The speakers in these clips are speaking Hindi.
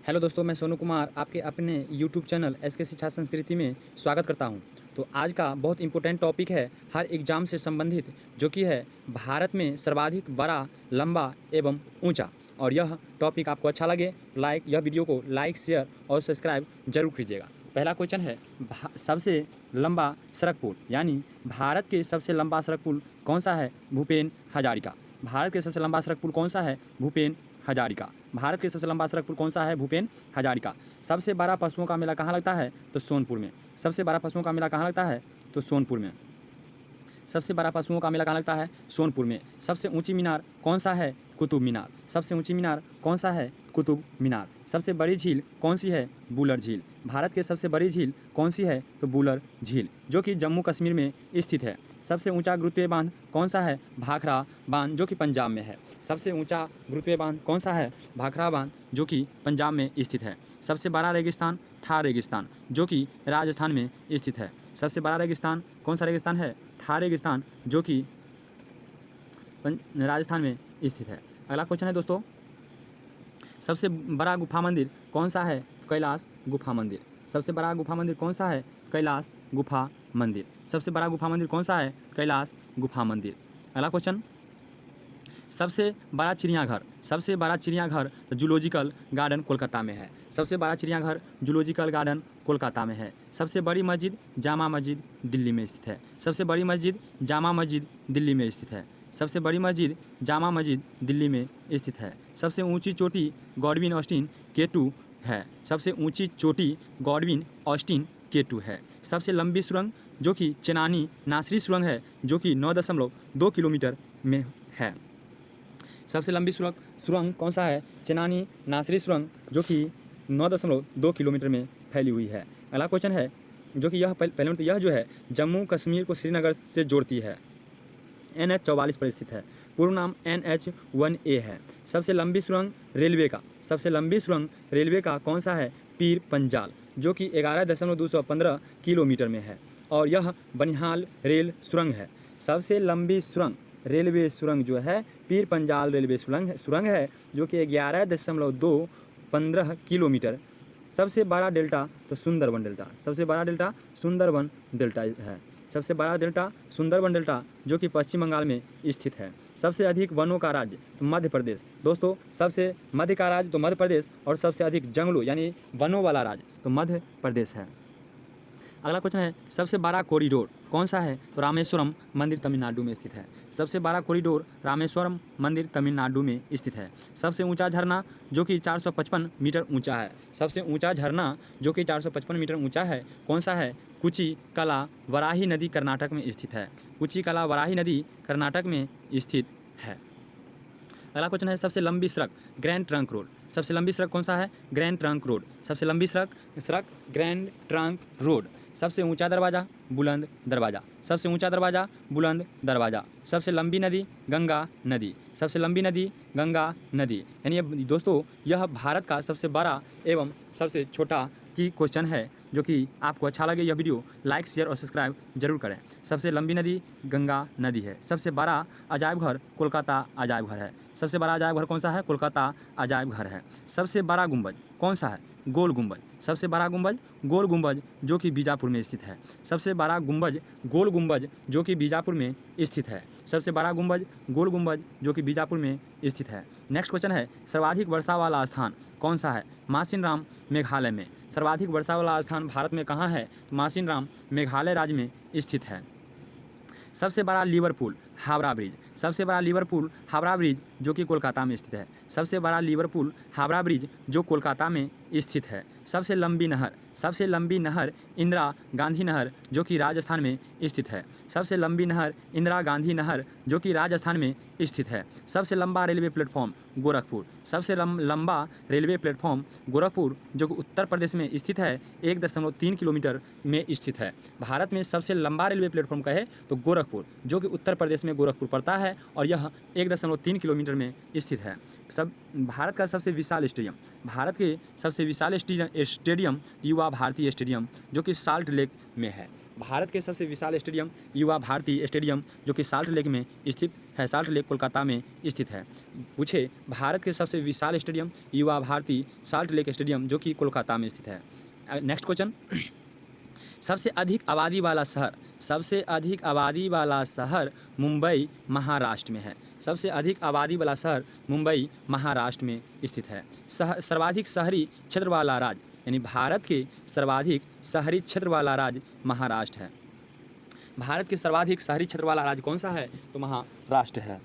हेलो दोस्तों, मैं सोनू कुमार आपके अपने यूट्यूब चैनल एसके शिक्षा संस्कृति में स्वागत करता हूं। तो आज का बहुत इंपॉर्टेंट टॉपिक है हर एग्ज़ाम से संबंधित, जो कि है भारत में सर्वाधिक बड़ा, लंबा एवं ऊंचा। और यह टॉपिक आपको अच्छा लगे यह वीडियो को लाइक, शेयर और सब्सक्राइब जरूर कीजिएगा। पहला क्वेश्चन है सबसे लंबा सड़क पुल, यानी भारत के सबसे लंबा सड़क पुल कौन सा है? भूपेन हजारिका। भारत के सबसे लंबा सड़क पुल कौन सा है? भूपेन हजारिका। भारत के सबसे लंबा सड़क पुल कौन सा है? भूपेन हजारिका। सबसे बड़ा पशुओं का मेला कहाँ लगता है? तो सोनपुर में। सबसे बड़ा पशुओं का मेला कहाँ लगता है? तो सोनपुर में। सबसे बड़ा पशुओं का मेला कहाँ लगता है? सोनपुर में। सबसे ऊंची मीनार कौन सा है? कुतुब मीनार। सबसे ऊंची मीनार कौन सा है? कुतुब मीनार। सबसे बड़ी झील कौन सी है? वुलर झील। भारत के सबसे बड़ी झील कौन सी है? तो वुलर झील, जो कि जम्मू कश्मीर में स्थित है। सबसे ऊंचा गुरुत्वीय बांध कौन सा है? भाखड़ा बांध, जो कि पंजाब में है। सबसे ऊंचा गुरुत्वीय बांध कौन सा है? भाखड़ा बांध, जो कि पंजाब में स्थित है। सबसे बड़ा रेगिस्तान थार रेगिस्तान, जो कि राजस्थान में स्थित है। सबसे बड़ा रेगिस्तान कौन सा रेगिस्तान है? थार रेगिस्तान, जो कि राजस्थान में स्थित है। अगला क्वेश्चन है दोस्तों, सबसे बड़ा गुफा मंदिर कौन सा है? कैलाश गुफा मंदिर। सबसे बड़ा गुफा मंदिर कौन सा है? कैलाश गुफा मंदिर। सबसे बड़ा गुफा मंदिर कौन सा है? कैलाश गुफा मंदिर। अगला क्वेश्चन, सबसे बड़ा चिड़ियाघर। सबसे बड़ा चिड़ियाघर जूलॉजिकल गार्डन कोलकाता में है। सबसे बड़ा चिड़ियाघर जूलॉजिकल गार्डन कोलकाता में है। सबसे बड़ी मस्जिद जामा मस्जिद दिल्ली में स्थित है। सबसे बड़ी मस्जिद जामा मस्जिद दिल्ली में स्थित है। सबसे बड़ी मस्जिद जामा मस्जिद दिल्ली में स्थित है। सबसे ऊंची चोटी गॉडविन ऑस्टिन K2 है। सबसे ऊंची चोटी गॉडविन ऑस्टिन K2 है। सबसे लंबी सुरंग, जो कि चेनानी नासरी सुरंग है, जो कि 9.2 किलोमीटर में है। सबसे लंबी सुरंग कौन सा है? चेनानी नासरी सुरंग, जो कि 9.2 किलोमीटर में फैली हुई है। अगला क्वेश्चन है, जो कि यह जो है जम्मू कश्मीर को श्रीनगर से जोड़ती है। NH 44 पर स्थित है। पूर्व नाम NH 1A है। सबसे लंबी सुरंग रेलवे का, सबसे लंबी सुरंग रेलवे का कौन सा है? पीर पंजाल, जो कि 11.215 किलोमीटर में है, और यह बनिहाल रेल सुरंग है। सबसे लंबी सुरंग रेलवे सुरंग जो है पीर पंजाल रेलवे सुरंग है, जो कि 11.215 किलोमीटर। सबसे बड़ा डेल्टा तो सुंदरबन डेल्टा। सबसे बड़ा डेल्टा सुंदरबन डेल्टा है। सबसे बड़ा डेल्टा सुंदरबन डेल्टा, जो कि पश्चिम बंगाल में स्थित है। सबसे अधिक वनों का राज्य तो मध्य प्रदेश। दोस्तों, सबसे मध्य का राज्य तो मध्य प्रदेश, और सबसे अधिक जंगलों यानी वनों वाला राज्य तो मध्य प्रदेश है। अगला क्वेश्चन है, सबसे बड़ा कॉरिडोर कौन सा है? तो रामेश्वरम मंदिर तमिलनाडु में स्थित है। सबसे बड़ा कॉरिडोर रामेश्वरम मंदिर तमिलनाडु में स्थित है। सबसे ऊंचा झरना, जो कि 455 मीटर ऊंचा है। सबसे ऊंचा झरना, जो कि 455 मीटर ऊंचा है, कौन सा है? कुची कला वराही नदी कर्नाटक में स्थित है। कुची कला वराही नदी कर्नाटक में स्थित है। अगला क्वेश्चन है, सबसे लंबी सड़क ग्रैंड ट्रंक रोड। सबसे लंबी सड़क कौन सा है? Grand trunk road. सबसे लंबी सड़क ग्रैंड ट्रंक रोड। सबसे ऊंचा दरवाज़ा बुलंद दरवाज़ा। सबसे ऊंचा दरवाज़ा बुलंद दरवाज़ा। सबसे लंबी नदी गंगा नदी। सबसे लंबी नदी गंगा नदी। यानी दोस्तों, यह भारत का सबसे बड़ा एवं सबसे छोटा की क्वेश्चन है। जो कि आपको अच्छा लगे यह वीडियो लाइक, शेयर और सब्सक्राइब जरूर करें। सबसे लंबी नदी गंगा नदी है। सबसे बड़ा अजायब घर कोलकाता अजायब घर है। सबसे बड़ा अजायब घर कौन सा है? कोलकाता अजायब घर है। सबसे बड़ा गुंबज कौन सा है? गोल गुंबज। सबसे बड़ा गुंबज गोल गुंबज, जो कि बीजापुर में स्थित है। सबसे बड़ा गुंबज गोल गुंबज, जो कि बीजापुर में स्थित है। सबसे बड़ा गुंबज गोल गुंबज, जो कि बीजापुर में स्थित है। नेक्स्ट क्वेश्चन है, सर्वाधिक वर्षा वाला स्थान कौन सा है? मासिनराम मेघालय में। सर्वाधिक वर्षा वाला स्थान भारत में कहाँ है? मासिनराम मेघालय राज्य में स्थित है। सबसे बड़ा लिवरपूल हावड़ा ब्रिज। सबसे बड़ा लिवरपूल हावड़ा ब्रिज, जो कि कोलकाता में स्थित है। सबसे बड़ा लिवरपूल हावड़ा ब्रिज, जो कोलकाता में स्थित है। सबसे लंबी नहर, सबसे लंबी नहर इंदिरा गांधी नहर, जो कि राजस्थान में स्थित है। सबसे लंबी नहर इंदिरा गांधी नहर, जो कि राजस्थान में स्थित है। सबसे लंबा रेलवे प्लेटफॉर्म गोरखपुर। सबसे लंबा रेलवे प्लेटफॉर्म गोरखपुर, जो कि उत्तर प्रदेश में स्थित है, 1.3 किलोमीटर में स्थित है। भारत में सबसे लंबा रेलवे प्लेटफॉर्म कहे तो गोरखपुर, जो कि उत्तर प्रदेश में में गोरखपुर पड़ता है और यह 1.3 किलोमीटर में स्थित है। भारत का सबसे विशाल स्टेडियम, भारत के सबसे विशाल स्टेडियम युवा भारती स्टेडियम जो कि साल्ट लेक में है। भारत के सबसे विशाल स्टेडियम युवा भारती स्टेडियम जो कि साल्ट लेक में स्थित है, साल्ट लेक कोलकाता में स्थित है। पूछे भारत के सबसे विशाल स्टेडियम युवा भारती साल्ट लेक स्टेडियम जो कि कोलकाता में स्थित है। नेक्स्ट क्वेश्चन, सबसे अधिक आबादी वाला शहर, सबसे अधिक आबादी वाला शहर मुंबई महाराष्ट्र में है। सबसे अधिक आबादी वाला शहर मुंबई महाराष्ट्र में स्थित है। सर्वाधिक शहरी क्षेत्र वाला राज्य, यानी भारत के सर्वाधिक शहरी क्षेत्र वाला राज्य महाराष्ट्र है। भारत के सर्वाधिक शहरी क्षेत्र वाला राज्य कौन सा है? तो महाराष्ट्र है।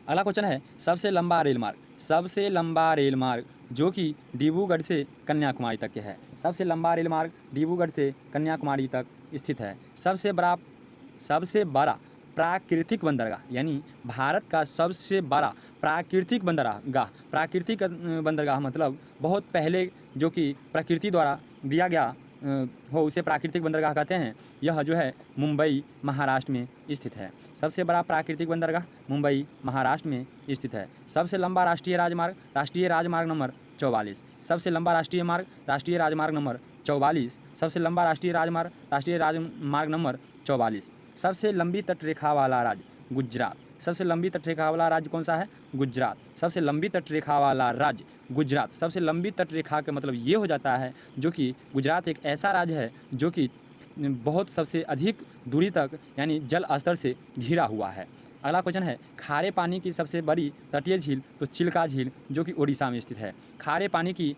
अगला क्वेश्चन है, सबसे लंबा रेल मार्ग, सबसे लंबा रेल मार्ग जो कि डिब्रूगढ़ से कन्याकुमारी तक के है। सबसे लंबा रेल मार्ग डिब्रूगढ़ से कन्याकुमारी तक स्थित है। सबसे बड़ा प्राकृतिक बंदरगाह, यानी भारत का सबसे बड़ा प्राकृतिक बंदरगाह मतलब बहुत पहले जो कि प्रकृति द्वारा दिया गया हो उसे प्राकृतिक बंदरगाह कहते हैं। यह जो है मुंबई महाराष्ट्र में स्थित है। सबसे बड़ा प्राकृतिक बंदरगाह मुंबई महाराष्ट्र में स्थित है। सबसे लंबा राष्ट्रीय राजमार्ग नंबर 44। सबसे लंबा राष्ट्रीय राजमार्ग नंबर 44। सबसे लंबा राष्ट्रीय राजमार्ग नंबर 44। सबसे लंबी तटरेखा वाला राज्य गुजरात। सबसे लंबी तटरेखा वाला राज्य कौन सा है? गुजरात। सबसे लंबी तटरेखा वाला राज्य गुजरात। सबसे लंबी तटरेखा का मतलब ये हो जाता है जो कि गुजरात एक ऐसा राज्य है जो कि बहुत सबसे अधिक दूरी तक यानी जल स्तर से घिरा हुआ है। अगला क्वेश्चन है, खारे पानी की सबसे बड़ी तटीय झील, तो चिल्का झील जो कि उड़ीसा में स्थित है। खारे पानी की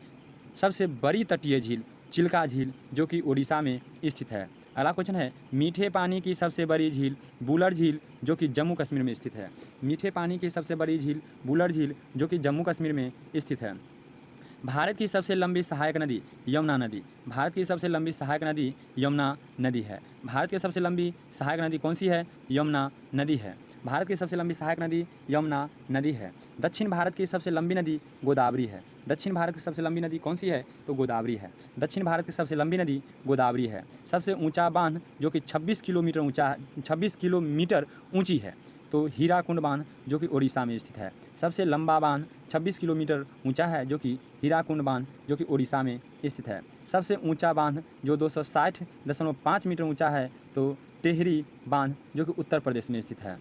सबसे बड़ी तटीय झील चिल्का झील जो कि उड़ीसा में स्थित है। अगला क्वेश्चन है, मीठे पानी की सबसे बड़ी झील बुलर झील जो कि जम्मू कश्मीर में स्थित है। मीठे पानी की सबसे बड़ी झील बुलर झील जो कि जम्मू कश्मीर में स्थित है। भारत की सबसे लंबी सहायक नदी यमुना नदी। भारत की सबसे लंबी सहायक नदी यमुना नदी है। भारत की सबसे लंबी सहायक नदी कौन सी है? यमुना नदी है। भारत की सबसे लंबी सहायक नदी यमुना नदी है। दक्षिण भारत की सबसे लंबी नदी गोदावरी है। दक्षिण भारत की सबसे लंबी नदी कौन सी है? तो गोदावरी है। दक्षिण भारत की सबसे लंबी नदी गोदावरी है। सबसे ऊंचा बांध जो कि 26 किलोमीटर ऊंची है तो हीराकुंड बांध जो कि उड़ीसा में स्थित है। सबसे लंबा बांध 26 किलोमीटर ऊंचा है जो कि हीराकुंड बांध जो कि उड़ीसा में स्थित है। सबसे ऊंचा बांध जो 260.5 मीटर ऊंचा है तो टेहरी बांध जो कि उत्तर प्रदेश में स्थित है।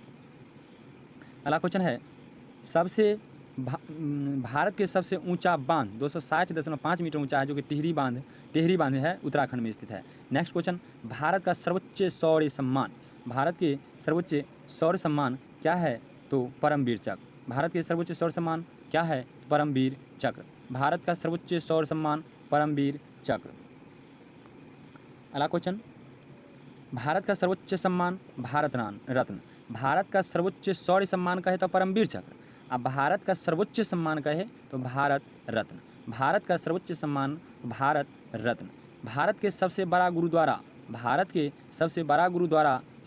अगला क्वेश्चन है, भारत के सबसे ऊंचा बांध 260.5 मीटर ऊंचा है जो कि टेहरी बांध है, उत्तराखंड में स्थित है। नेक्स्ट क्वेश्चन, भारत का सर्वोच्च शौर्य सम्मान, भारत के सर्वोच्च शौर्य सम्मान क्या है? तो परमवीर चक्र। भारत के सर्वोच्च शौर्य सम्मान क्या है? परमवीर चक्र। भारत का सर्वोच्च शौर्य सम्मान परमवीर चक्र। अगला क्वेश्चन, भारत का सर्वोच्च सम्मान भारत रत्न। भारत का सर्वोच्च शौर्य सम्मान कहे तो परमवीर चक्र, अब भारत का सर्वोच्च सम्मान कहे तो भारत रत्न। भारत का सर्वोच्च सम्मान भारत रत्न। भारत के सबसे बड़ा गुरुद्वारा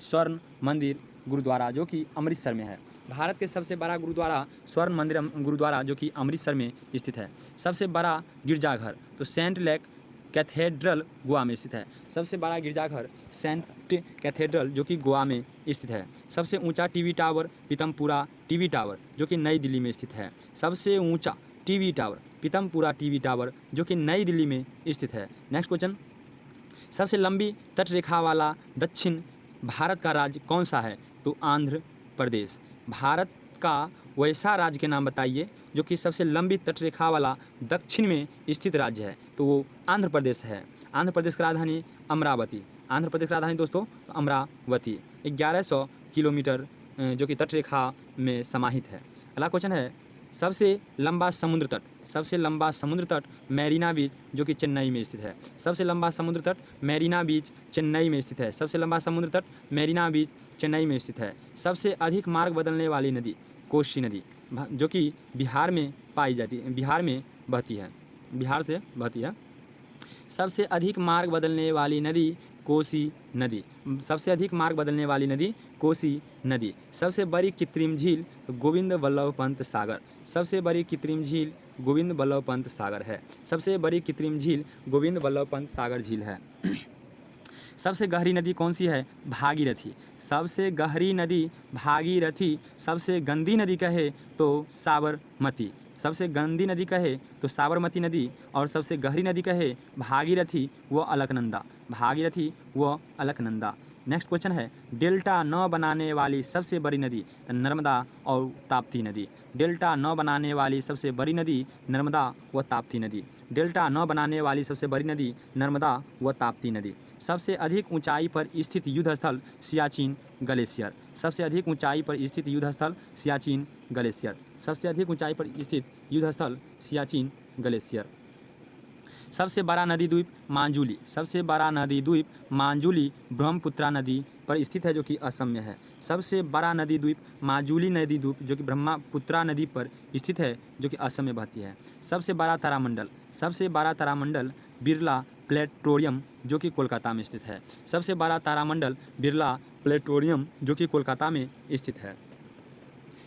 स्वर्ण मंदिर गुरुद्वारा जो कि अमृतसर में है। भारत के सबसे बड़ा गुरुद्वारा स्वर्ण मंदिर गुरुद्वारा जो कि अमृतसर में स्थित है। सबसे बड़ा गिरजाघर तो सेंट लेक कैथेड्रल गोवा में स्थित है। सबसे बड़ा गिरजाघर सेंट कैथेड्रल जो कि गोवा में स्थित है। सबसे ऊंचा TV tower Pitampura TV tower जो कि नई दिल्ली में स्थित है। सबसे ऊंचा TV tower Pitampura TV tower जो कि नई दिल्ली में स्थित है। नेक्स्ट क्वेश्चन, सबसे लंबी तटरेखा वाला दक्षिण भारत का राज्य कौन सा है? तो आंध्र प्रदेश। भारत का वैसा राज्य के नाम बताइए जो कि सबसे लंबी तटरेखा वाला दक्षिण में स्थित राज्य है, तो वो आंध्र प्रदेश है। आंध्र प्रदेश की राजधानी अमरावती। आंध्र प्रदेश की राजधानी दोस्तों अमरावती। 1100 किलोमीटर जो कि तटरेखा में समाहित है। अगला क्वेश्चन है, सबसे लंबा समुद्र तट मैरीना बीच जो कि चेन्नई में स्थित है। सबसे लंबा समुद्र तट मैरीना बीच चेन्नई में स्थित है। सबसे लंबा समुद्र तट मैरीना बीच चेन्नई में स्थित है। सबसे अधिक मार्ग बदलने वाली नदी कोसी नदी जो कि बिहार में पाई जाती है, बिहार से बहती है। सबसे अधिक मार्ग बदलने वाली नदी कोसी नदी। सबसे अधिक मार्ग बदलने वाली नदी कोसी नदी। सबसे बड़ी कृत्रिम झील गोविंद वल्लभ पंत सागर। सबसे बड़ी कृत्रिम झील गोविंद वल्लभ पंत सागर है। सबसे बड़ी कृत्रिम झील गोविंद वल्लभ पंत सागर झील है। सबसे गहरी नदी कौन सी है? भागीरथी। सबसे गहरी नदी भागीरथी। सबसे गंदी नदी कहे तो साबरमती। सबसे गंदी नदी कहे तो साबरमती नदी, और सबसे गहरी नदी कहे भागीरथी व अलकनंदा। भागीरथी व अलकनंदा। नेक्स्ट क्वेश्चन है, डेल्टा न बनाने वाली सबसे बड़ी नदी? नर्मदा और ताप्ती नदी। डेल्टा न बनाने वाली सबसे बड़ी नदी नर्मदा व ताप्ती नदी। डेल्टा न बनाने वाली सबसे बड़ी नदी नर्मदा व ताप्ती नदी। सबसे अधिक ऊंचाई पर स्थित युद्ध स्थल सियाचिन ग्लेशियर। सबसे अधिक ऊंचाई पर स्थित युद्ध स्थल सियाचिन ग्लेशियर। सबसे अधिक ऊंचाई पर स्थित युद्ध स्थल सियाचिन ग्लेशियर। सबसे बड़ा नदी द्वीप मांजुली। सबसे बड़ा नदी द्वीप मांजुली ब्रह्मपुत्रा नदी पर स्थित है, जो कि असम में है। सबसे बड़ा नदी द्वीप माजुली नदी द्वीप जो कि ब्रह्मपुत्रा नदी पर स्थित है, जो कि असम में बहती है। सबसे बड़ा तारामंडल। सबसे बड़ा तारामंडल बिरला प्लेनेटोरियम जो कि कोलकाता में स्थित है। सबसे बड़ा तारामंडल बिरला प्लेनेटोरियम जो कि कोलकाता में स्थित है।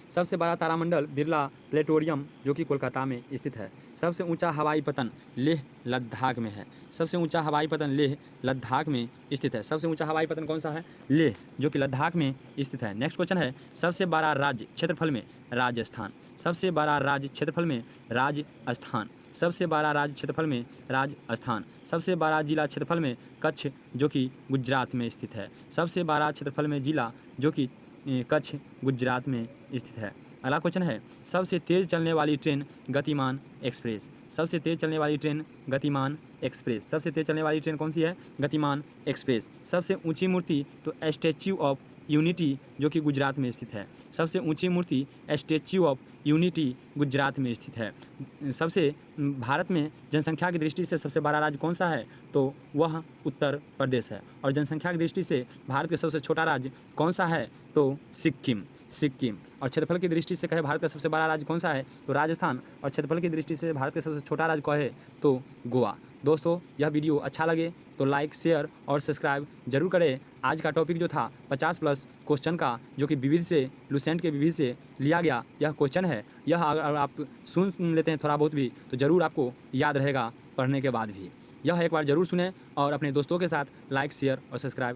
सबसे बड़ा तारामंडल बिरला प्लेनेटोरियम जो कि कोलकाता में स्थित है। सबसे ऊंचा हवाई पतन लेह लद्दाख में है। सबसे ऊंचा हवाई पतन लेह लद्दाख में स्थित है। सबसे ऊंचा हवाई पतन कौन सा है? लेह, जो कि लद्दाख में स्थित है। नेक्स्ट क्वेश्चन है, सबसे बड़ा राज्य क्षेत्रफल में? राजस्थान। सबसे बड़ा राज्य क्षेत्रफल में? राजस्थान। सबसे बड़ा राज्य क्षेत्रफल में? राजस्थान। सबसे बड़ा जिला क्षेत्रफल में? कच्छ, जो कि गुजरात में स्थित है। सबसे बड़ा क्षेत्रफल में जिला जो कि कच्छ गुजरात में स्थित है। अगला क्वेश्चन है, सबसे तेज़ चलने वाली ट्रेन गतिमान एक्सप्रेस। सबसे तेज़ चलने वाली ट्रेन गतिमान एक्सप्रेस। सबसे तेज़ चलने वाली ट्रेन कौन सी है? गतिमान एक्सप्रेस। सबसे ऊंची मूर्ति तो स्टैच्यू ऑफ यूनिटी जो कि गुजरात में स्थित है। सबसे ऊंची मूर्ति स्टैच्यू ऑफ यूनिटी गुजरात में स्थित है। सबसे भारत में जनसंख्या की दृष्टि से सबसे बड़ा राज्य कौन सा है? तो वह उत्तर प्रदेश है। और जनसंख्या की दृष्टि से भारत का सबसे छोटा राज्य कौन सा है? तो सिक्किम। सिक्किम। और क्षेत्रफल की दृष्टि से कहे भारत का सबसे बड़ा राज्य कौन सा है? तो राजस्थान। और क्षेत्रफल की दृष्टि से भारत का सबसे छोटा राज्य कहे तो गोवा। दोस्तों, यह वीडियो अच्छा लगे तो लाइक, शेयर और सब्सक्राइब जरूर करें। आज का टॉपिक जो था 50+ क्वेश्चन का, जो कि विविध से लुसेंट के विविध से लिया गया यह क्वेश्चन है। यह अगर आप सुन लेते हैं थोड़ा बहुत भी तो ज़रूर आपको याद रहेगा पढ़ने के बाद भी। यह एक बार ज़रूर सुनें और अपने दोस्तों के साथ लाइक, शेयर और सब्सक्राइब